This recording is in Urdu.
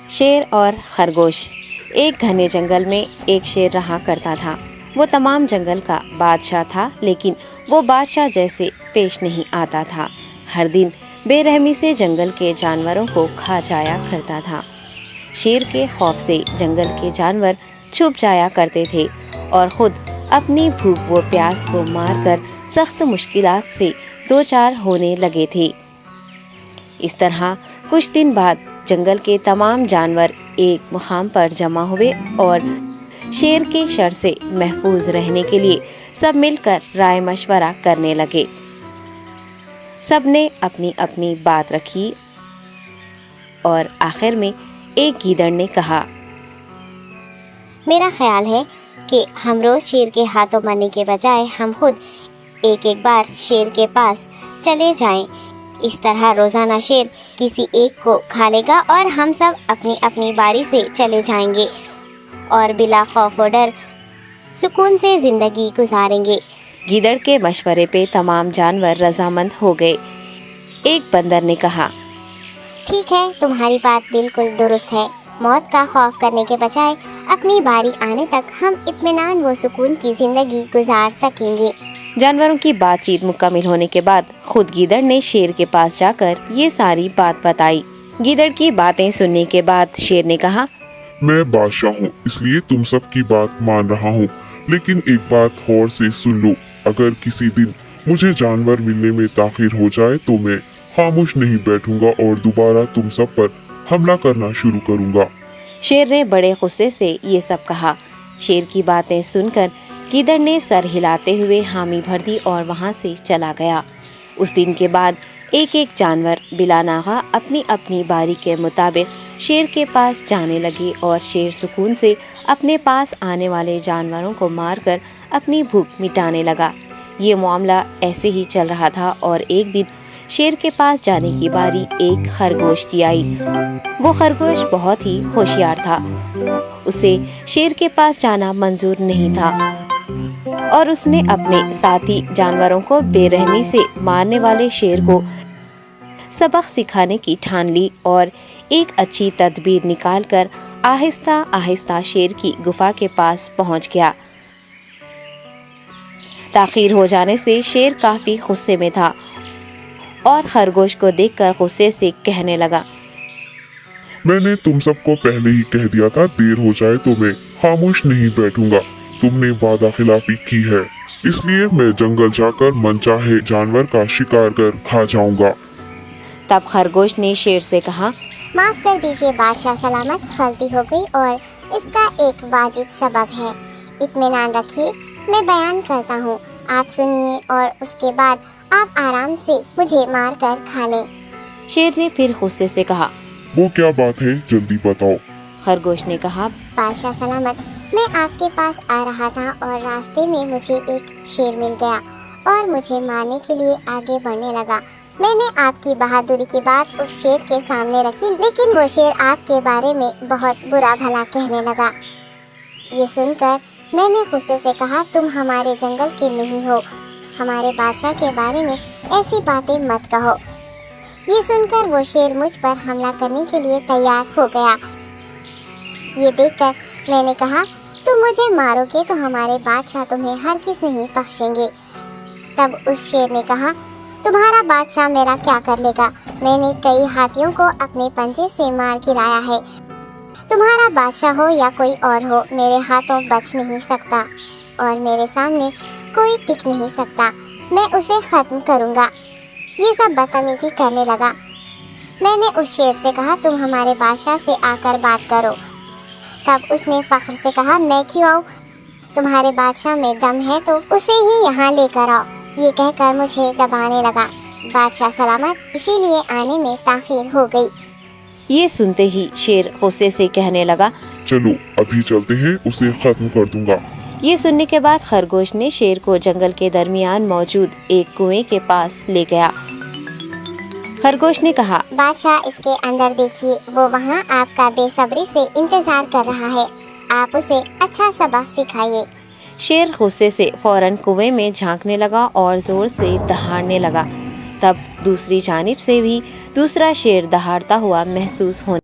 شیر اور خرگوش۔ ایک گھنے جنگل میں ایک شیر رہا کرتا تھا۔ وہ تمام جنگل کا بادشاہ تھا، لیکن وہ بادشاہ جیسے پیش نہیں آتا تھا۔ ہر دن بے رحمی سے جنگل کے جانوروں کو کھا جایا کرتا تھا۔ شیر کے خوف سے جنگل کے جانور چھپ جایا کرتے تھے اور خود اپنی بھوک و پیاس کو مار کر سخت مشکلات سے دوچار ہونے لگے تھے۔ اس طرح کچھ دن بعد جنگل کے تمام جانور ایک مقام پر جمع ہوئے اور شیر کے شر سے محفوظ رہنے کے لیے سب مل کر رائے مشورہ کرنے لگے۔ سب نے اپنی اپنی بات رکھی اور آخر میں ایک گیدڑ نے کہا، میرا خیال ہے کہ ہم روز شیر کے ہاتھوں مرنے کے بجائے ہم خود ایک بار شیر کے پاس چلے جائیں۔ اس طرح روزانہ شیر کسی ایک کو کھا لے گا اور ہم سب اپنی اپنی باری سے چلے جائیں گے اور بلا خوف و ڈر سکون سے زندگی گزاریں گے۔ گیدڑ کے مشورے پہ تمام جانور رضامند ہو گئے۔ ایک بندر نے کہا، ٹھیک ہے، تمہاری بات بالکل درست ہے۔ موت کا خوف کرنے کے بجائے اپنی باری آنے تک ہم اطمینان و سکون کی زندگی گزار سکیں گے۔ جانوروں کی بات چیت مکمل ہونے کے بعد خود گیدڑ نے شیر کے پاس جا کر یہ ساری بات بتائی۔ گیدڑ کی باتیں سننے کے بعد شیر نے کہا، میں بادشاہ ہوں، اس لیے تم سب کی بات مان رہا ہوں، لیکن ایک بات غور سے سن لو۔ اگر کسی دن مجھے جانور ملنے میں تاخیر ہو جائے تو میں خاموش نہیں بیٹھوں گا اور دوبارہ تم سب پر حملہ کرنا شروع کروں گا۔ شیر نے بڑے غصے سے یہ سب کہا۔ شیر کی باتیں سن کر گیدڑ نے سر ہلاتے ہوئے حامی بھر دی اور وہاں سے چلا گیا۔ اس دن کے بعد ایک ایک جانور بلا ناغہ اپنی اپنی باری کے مطابق شیر کے پاس جانے لگے اور شیر سکون سے اپنے پاس آنے والے جانوروں کو مار کر اپنی بھوک مٹانے لگا۔ یہ معاملہ ایسے ہی چل رہا تھا اور ایک دن شیر کے پاس جانے کی باری ایک خرگوش کی آئی۔ وہ خرگوش بہت ہی ہوشیار تھا۔ اسے شیر کے پاس جانا منظور نہیں تھا اور اس نے اپنے ساتھی جانوروں کو بے رحمی سے مارنے والے شیر کو سبق سکھانے کی ٹھان لی اور ایک اچھی تدبیر نکال کر آہستہ آہستہ شیر کی گفا کے پاس پہنچ گیا۔ تاخیر ہو جانے سے شیر کافی غصے میں تھا اور خرگوش کو دیکھ کر غصے سے کہنے لگا، میں نے تم سب کو پہلے ہی کہہ دیا تھا، دیر ہو جائے تو میں خاموش نہیں بیٹھوں گا۔ تم نے وعدہ خلافی کی ہے، اس لیے میں جنگل جا کر من چاہے جانور کا شکار کر کھا جاؤں گا۔ تب خرگوش نے شیر سے کہا، معاف کر دیجیے بادشاہ سلامت، غلطی ہو گئی اور اس کا ایک واجب سبب ہے۔ اطمینان رکھیے، میں بیان کرتا ہوں، آپ سنیے اور اس کے بعد آپ آرام سے مجھے مار کر کھا لیں۔ شیر نے پھر غصے سے کہا، وہ کیا بات ہے، جلدی بتاؤ۔ خرگوش نے کہا، بادشاہ سلامت، میں آپ کے پاس آ رہا تھا اور راستے میں مجھے ایک شیر مل گیا اور مجھے مارنے کے لیے آگے بڑھنے لگا۔ میں نے آپ کی بہادری کی بات اس شیر کے سامنے رکھی، لیکن وہ شیر آپ کے بارے میں بہت برا بھلا کہنے لگا۔ یہ سن کر میں نے غصے سے کہا، تم ہمارے جنگل کے نہیں ہو، ہمارے بادشاہ کے بارے میں ایسی باتیں مت کہو۔ یہ سن کر وہ شیر مجھ پر حملہ کرنے کے لیے تیار ہو گیا۔ یہ دیکھ کر میں نے کہا، تم مجھے مارو گے تو ہمارے بادشاہ تمہیں ہرگز نہیں بخشیں گے۔ تب اس شیر نے کہا، تمہارا بادشاہ میرا کیا کر لے گا؟ میں نے کئی ہاتھیوں کو اپنے پنجے سے مار گرایا ہے۔ تمہارا بادشاہ ہو یا کوئی اور ہو، میرے ہاتھوں بچ نہیں سکتا اور میرے سامنے کوئی ٹک نہیں سکتا۔ میں اسے ختم کروں گا۔ یہ سب بدتمیزی کرنے لگا۔ میں نے اس شیر سے کہا، تم ہمارے بادشاہ سے آ کر بات کرو۔ تب اس نے فخر سے کہا، میں کیوں آؤں؟ تمہارے بادشاہ میں دم ہے تو اسے ہی یہاں لے کر آؤ۔ یہ کہہ کر مجھے دبانے لگا۔ بادشاہ سلامت، اسی لیے آنے میں تاخیر ہو گئی۔ یہ سنتے ہی شیر غصے سے کہنے لگا، چلو ابھی چلتے ہیں، اسے ختم کر دوں گا۔ یہ سننے کے بعد خرگوش نے شیر کو جنگل کے درمیان موجود ایک کنویں کے پاس لے گیا۔ خرگوش نے کہا، بادشاہ اس کے اندر دیکھیے، وہ وہاں آپ کا بے صبری سے انتظار کر رہا ہے، آپ اسے اچھا سبق سکھائیے۔ شیر غصے سے فوراً کنویں میں جھانکنے لگا اور زور سے دہاڑنے لگا۔ تب دوسری جانب سے بھی دوسرا شیر دہاڑتا ہوا محسوس ہونے